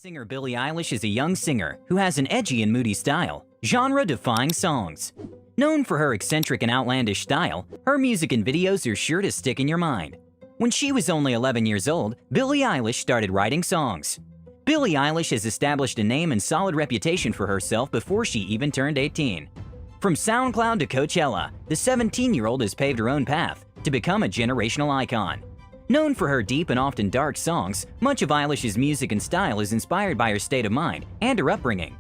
Singer Billie Eilish is a young singer who has an edgy and moody style, genre-defying songs. Known for her eccentric and outlandish style, her music and videos are sure to stick in your mind. When she was only 11 years old, Billie Eilish started writing songs. Billie Eilish has established a name and solid reputation for herself before she even turned 18. From SoundCloud to Coachella, the 17-year-old has paved her own path to become a generational icon. Known for her deep and often dark songs, much of Eilish's music and style is inspired by her state of mind and her upbringing.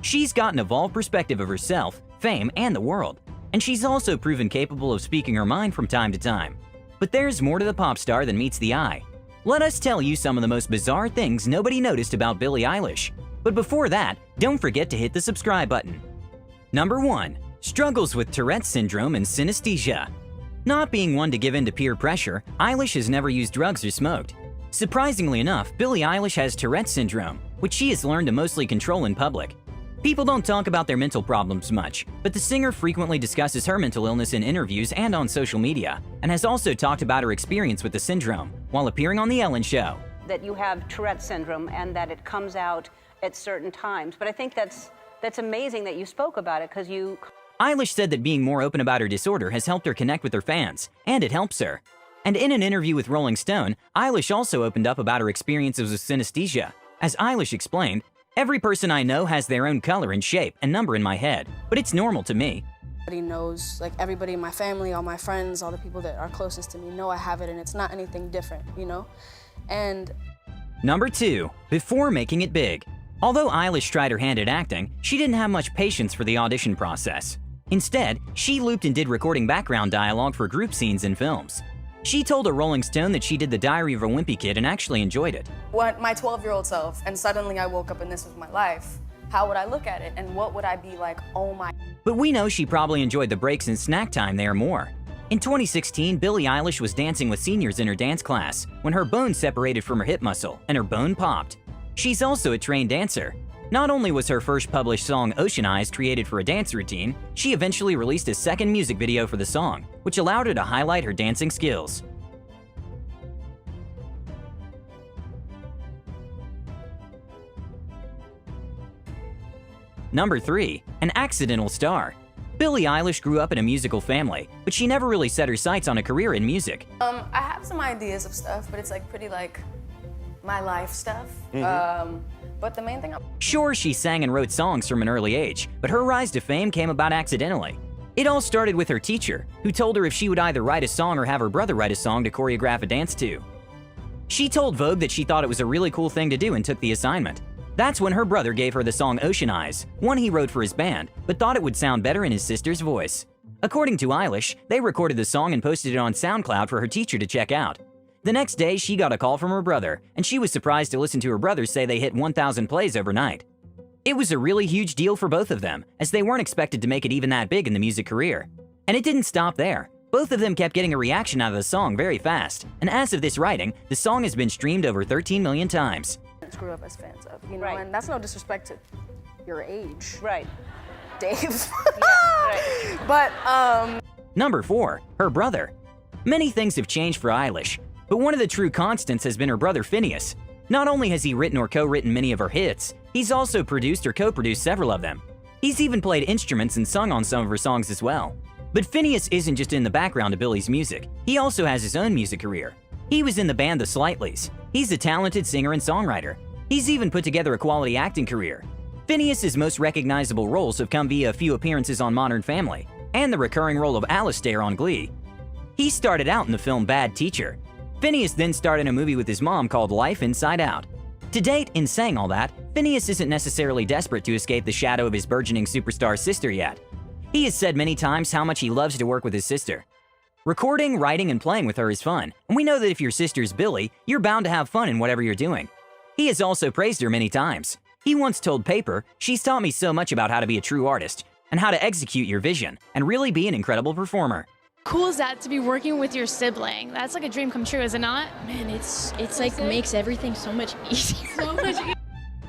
She's got an evolved perspective of herself, fame, and the world, and she's also proven capable of speaking her mind from time to time. But there's more to the pop star than meets the eye. Let us tell you some of the most bizarre things nobody noticed about Billie Eilish. But before that, don't forget to hit the subscribe button. Number 1. Struggles with Tourette's syndrome and synesthesia. Not being one to give in to peer pressure, Eilish has never used drugs or smoked. Surprisingly enough, Billie Eilish has Tourette's syndrome, which she has learned to mostly control in public. People don't talk about their mental problems much, but the singer frequently discusses her mental illness in interviews and on social media, and has also talked about her experience with the syndrome while appearing on The Ellen Show. That you have Tourette's syndrome and that it comes out at certain times. But I think that's amazing that you spoke about it, because you... Eilish said that being more open about her disorder has helped her connect with her fans, and it helps her. And in an interview with Rolling Stone, Eilish also opened up about her experiences with synesthesia. As Eilish explained, "Every person I know has their own color and shape and number in my head, but it's normal to me." Everybody knows, like everybody in my family, all my friends, all the people that are closest to me know I have it, and it's not anything different, you know? And... Number 2. Before making it big. Although Eilish tried her hand at acting, she didn't have much patience for the audition process. Instead, she looped and did recording background dialogue for group scenes in films. She told a Rolling Stone that she did The Diary of a Wimpy Kid and actually enjoyed it. What my 12-year-old self, and suddenly I woke up and this was my life, how would I look at it, and what would I be like, oh my... But we know she probably enjoyed the breaks and snack time there more. In 2016, Billie Eilish was dancing with seniors in her dance class when her bone separated from her hip muscle and her bone popped. She's also a trained dancer. Not only was her first published song Ocean Eyes created for a dance routine, she eventually released a second music video for the song, which allowed her to highlight her dancing skills. Number 3. An accidental star. Billie Eilish grew up in a musical family, but she never really set her sights on a career in music. I have some ideas of stuff, but it's like pretty like my life stuff. But the main thing... Sure, she sang and wrote songs from an early age, but her rise to fame came about accidentally. It all started with her teacher, who told her if she would either write a song or have her brother write a song to choreograph a dance to. She told Vogue that she thought it was a really cool thing to do and took the assignment. That's when her brother gave her the song Ocean Eyes, one he wrote for his band, but thought it would sound better in his sister's voice. According to Eilish, they recorded the song and posted it on SoundCloud for her teacher to check out. The next day, she got a call from her brother, and she was surprised to listen to her brother say they hit 1,000 plays overnight. It was a really huge deal for both of them, as they weren't expected to make it even that big in the music career. And it didn't stop there. Both of them kept getting a reaction out of the song very fast, and as of this writing, the song has been streamed over 13 million times. Grew up as fans of, you know, Right. and that's no disrespect to your age, Right. Dave. Right. But, Number 4. Her brother. Many things have changed for Eilish, but one of the true constants has been her brother Phineas. Not only has he written or co-written many of her hits, he's also produced or co-produced several of them. He's even played instruments and sung on some of her songs as well. But Phineas isn't just in the background of Billie's music, he also has his own music career. He was in the band The Slightlies. He's a talented singer and songwriter. He's even put together a quality acting career. Phineas's most recognizable roles have come via a few appearances on Modern Family, and the recurring role of Alistair on Glee. He started out in the film Bad Teacher. Phineas then starred in a movie with his mom called Life Inside Out. To date, in saying all that, Phineas isn't necessarily desperate to escape the shadow of his burgeoning superstar sister yet. He has said many times how much he loves to work with his sister. Recording, writing, and playing with her is fun, and we know that if your sister's Billie, you're bound to have fun in whatever you're doing. He has also praised her many times. He once told Paper, "She's taught me so much about how to be a true artist, and how to execute your vision, and really be an incredible performer." Cool is that to be working with your sibling? That's like a dream come true, is it not? Man, it's like makes everything so much easier.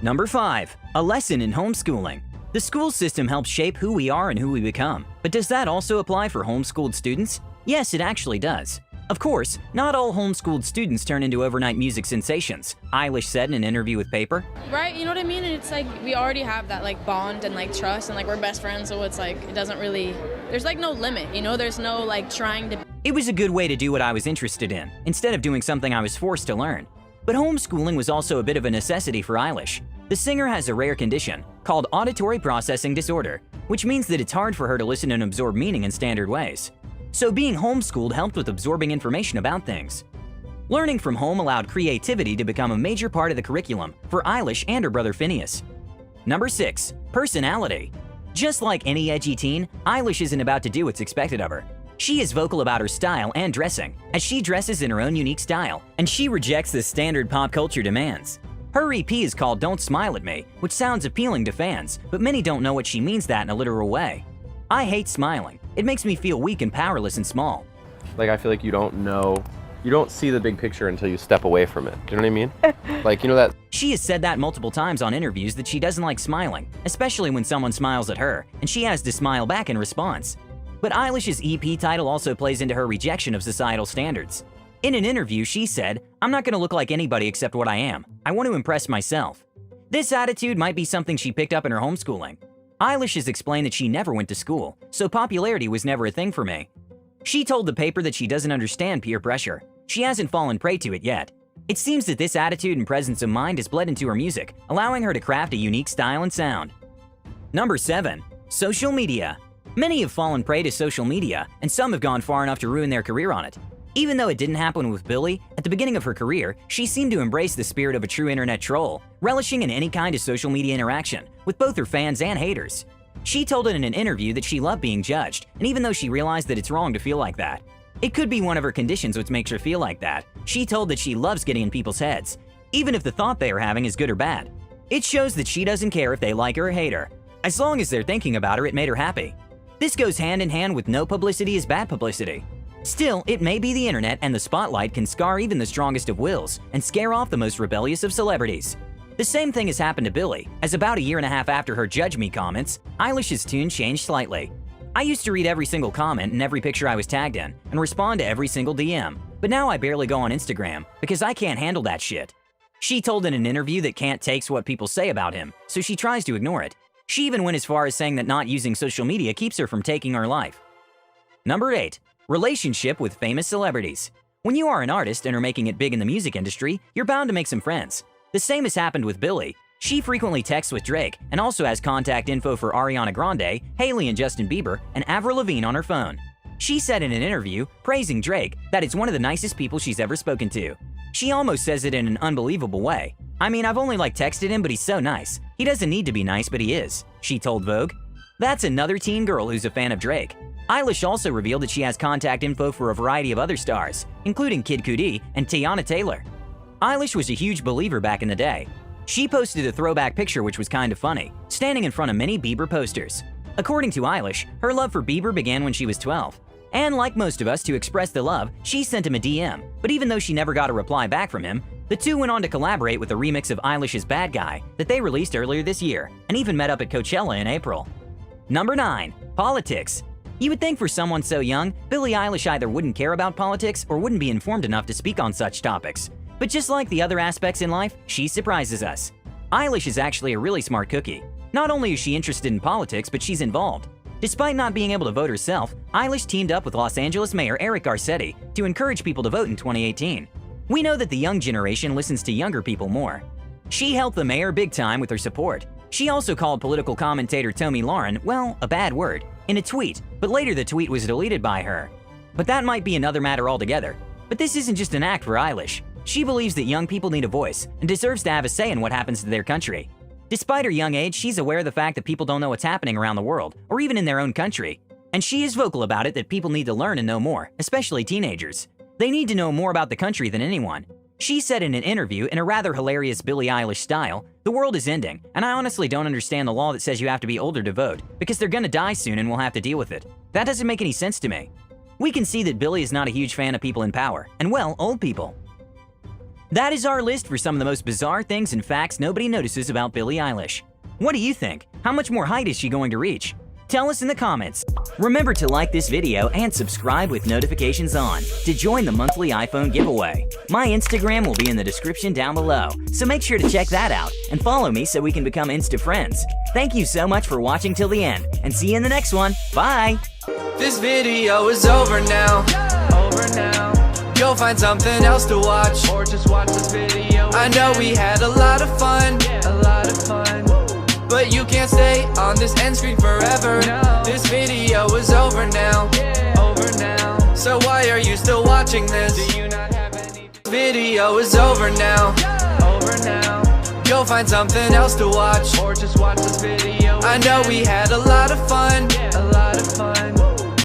Number 5. A lesson in homeschooling. The school system helps shape who we are and who we become, but does that also apply for homeschooled students? Yes, it actually does. Of course, not all homeschooled students turn into overnight music sensations, Eilish said in an interview with Paper. Right, you know what I mean? And it's like we already have that like bond and like trust and like we're best friends, so it's like it doesn't really, there's like no limit, you know? There's no like trying to. It was a good way to do what I was interested in, instead of doing something I was forced to learn. But homeschooling was also a bit of a necessity for Eilish. The singer has a rare condition called auditory processing disorder, which means that it's hard for her to listen and absorb meaning in standard ways. So being homeschooled helped with absorbing information about things. Learning from home allowed creativity to become a major part of the curriculum for Eilish and her brother Phineas. Number 6. Personality. Just like any edgy teen, Eilish isn't about to do what's expected of her. She is vocal about her style and dressing, as she dresses in her own unique style, and she rejects the standard pop culture demands. Her EP is called Don't Smile at Me, which sounds appealing to fans, but many don't know what she means that in a literal way. I hate smiling. It makes me feel weak and powerless and small. Like, I feel like you don't see the big picture until you step away from it. Do you know what I mean? Like, you know that. She has said that multiple times on interviews that she doesn't like smiling, especially when someone smiles at her, and she has to smile back in response. But Eilish's EP title also plays into her rejection of societal standards. In an interview, she said, "I'm not gonna look like anybody except what I am. I want to impress myself." This attitude might be something she picked up in her homeschooling. Eilish has explained that she never went to school, so popularity was never a thing for me. She told the paper that she doesn't understand peer pressure. She hasn't fallen prey to it yet. It seems that this attitude and presence of mind has bled into her music, allowing her to craft a unique style and sound. Number 7. Social media. Many have fallen prey to social media, and some have gone far enough to ruin their career on it. Even though it didn't happen with Billie, at the beginning of her career, she seemed to embrace the spirit of a true internet troll, relishing in any kind of social media interaction, with both her fans and haters. She told it in an interview that she loved being judged, and even though she realized that it's wrong to feel like that. It could be one of her conditions which makes her feel like that. She told that she loves getting in people's heads, even if the thought they are having is good or bad. It shows that she doesn't care if they like her or hate her. As long as they're thinking about her, it made her happy. This goes hand in hand with no publicity is bad publicity. Still, it may be the internet, and the spotlight can scar even the strongest of wills and scare off the most rebellious of celebrities. The same thing has happened to Billie, as about a year and a half after her Judge Me comments, Eilish's tune changed slightly. I used to read every single comment and every picture I was tagged in, and respond to every single DM, but now I barely go on Instagram, because I can't handle that shit. She told in an interview that Kant takes what people say about him, so she tries to ignore it. She even went as far as saying that not using social media keeps her from taking her life. Number 8. Relationship with famous celebrities. When you are an artist and are making it big in the music industry, you're bound to make some friends. The same has happened with Billie. She frequently texts with Drake and also has contact info for Ariana Grande, Hailey and Justin Bieber, and Avril Lavigne on her phone. She said in an interview, praising Drake, that it's one of the nicest people she's ever spoken to. She almost says it in an unbelievable way. "I mean, I've only texted him, but he's so nice. He doesn't need to be nice, but he is," she told Vogue. That's another teen girl who's a fan of Drake. Eilish also revealed that she has contact info for a variety of other stars, including Kid Cudi and Tiana Taylor. Eilish was a huge believer back in the day. She posted a throwback picture which was kind of funny, standing in front of many Bieber posters. According to Eilish, her love for Bieber began when she was 12. And like most of us, to express the love, she sent him a DM, but even though she never got a reply back from him, the two went on to collaborate with a remix of Eilish's Bad Guy that they released earlier this year, and even met up at Coachella in April. Number 9. Politics. You would think for someone so young, Billie Eilish either wouldn't care about politics or wouldn't be informed enough to speak on such topics. But just like the other aspects in life, she surprises us. Eilish is actually a really smart cookie. Not only is she interested in politics, but she's involved. Despite not being able to vote herself, Eilish teamed up with Los Angeles Mayor Eric Garcetti to encourage people to vote in 2018. We know that the young generation listens to younger people more. She helped the mayor big time with her support. She also called political commentator Tomi Lahren, well, a bad word, in a tweet, but later the tweet was deleted by her. But that might be another matter altogether. But this isn't just an act for Eilish. She believes that young people need a voice and deserves to have a say in what happens to their country. Despite her young age, she's aware of the fact that people don't know what's happening around the world, or even in their own country. And she is vocal about it that people need to learn and know more, especially teenagers. They need to know more about the country than anyone. She said in an interview, in a rather hilarious Billie Eilish style, "The world is ending, and I honestly don't understand the law that says you have to be older to vote, because they're gonna die soon and we'll have to deal with it. That doesn't make any sense to me." We can see that Billie is not a huge fan of people in power, and well, old people. That is our list for some of the most bizarre things and facts nobody notices about Billie Eilish. What do you think? How much more height is she going to reach? Tell us in the comments. Remember to like this video and subscribe with notifications on to join the monthly iPhone giveaway. My Instagram will be in the description down below, so make sure to check that out and follow me so we can become Insta friends. Thank you so much for watching till the end, and see you in the next one. Bye! This video is over now. Go find something else to watch, or just watch this video. I know we had a lot of fun, but you can't stay on this end screen forever. This video is over now. So why are you still watching this? Do you not have any? Video is over now. Go find something else to watch, or just watch this video. I know we had a lot of fun,